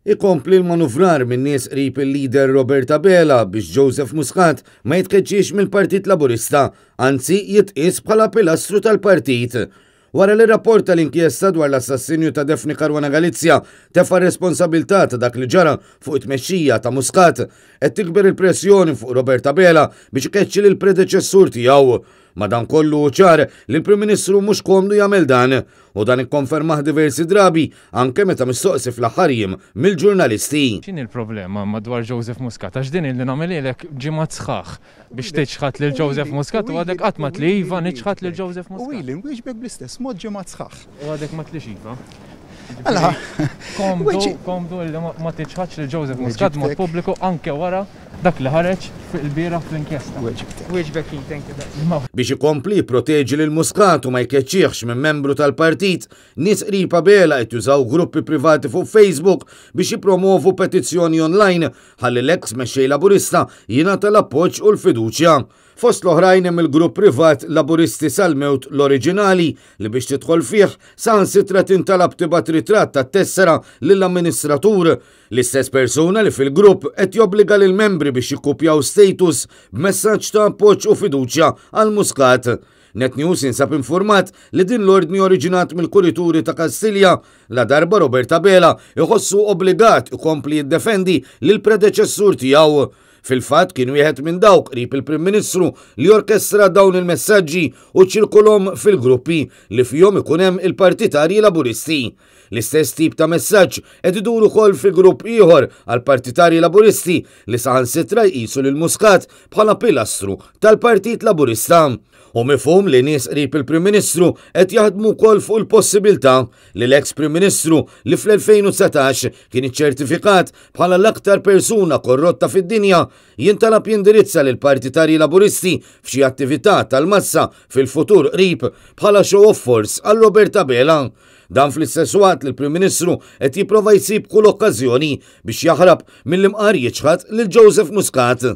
Ikompli l-manuvrar minn nies qrib il-lider Roberta Bela biex Joseph Muscat ma jitkeċċiex mill-Partit Laburista, anzi jitqies bħala pilastru tal-partit. Wara li rapport tal-inkjesta dwar l-assassinju ta' Defni Caruana Galizia tefa' responsabilità ta' dak li ġara fuq it-tmexxija ta' Muscat, qed tikber il-pressjoni fuq Roberta Bela biex ikeċċi lill predeċessur tiegħu. Madankollu ċar li l-Prim Ministru mhux komdu jagħmel dan, u dan ikkonfermah diversi drabi anke meta mistoqsi fl-aħħar jiem mill-ġurnalisti. X'inhi l-problema madwar Joseph Muscat? Għax din li nagħmelilek ġimgħat sħaħ biex tiċħat lil Joseph Muscat u għadek qatt ma tli iva niċħat lil Joseph Muscat. U ili nwieġbek bl-istess mod ġimgħat sħaħ. U għadek ma tlix iva. Alla, komdu li ma tiċħatx lil Joseph Muscat mod pubbliku anke wara dak li ħareġ fil-bieraħ fl-inkjesta. Wieġbek Biex ikompli jipproteġi lil Muscat u ma jkeċċieħx minn membru tal-partit, nies qriba Bela qed jużaw gruppi privati fuq Facebook biex jippromovu petizzjoni online ħalli l-eks mexxej Laburista jingħata l-appoġġ u l-fiduċja. Fost l-oħrajn hemm il-grupp privat Laburisti sal-Mewt l-oriġinali li biex tidħol fih saħansitra tintalab tibgħat ritratt tat-tessera lill-amministratur. L-istess persuna li fil-grupp qed jobbliga lil membri biex jikkupjaw status b'messaġġ ta' appoġġ u fiduċja għal Muscat. NetNews jinsab informat li din l-ordni oriġinat mill-kurituri ta' Kastilja la darba Roberta Bela iħossu obbligat ikompli jiddefendi lil predeċessur tiegħu. Fil-fatt kien wieħed minn dawk qrib il-Prim Ministru li orkestra dawn il-messaġġi u ċirkulhom fil-gruppi li fihom ikun hemm il-partitarji Laburisti. L-istess tip ta' messaġġ qed iduru wkoll fil-grupp ieħor għal partitarji Laburisti li saħansitra jqisu lil Muscat bħala pilastru tal-Partit Laburista. U mifhum li nies qrib il-Prim Ministru qed jaħdmu wkoll fuq il-possibilità li l-eks Prim Ministru li fl-2019 kien iċċertifikat bħala l-aktar persuna korrotta fid-dinja jintalab jindirizza lil partitarji Laburisti f'xi attività tal-massa fil-futur qrib bħala show of force għal Roberta Bela. Dan fl-istess waqt li l-Prim Ministru qed jipprova jsib kull okkażjoni biex jaħrab mill-imqar jiċħad lil Joseph Muscat.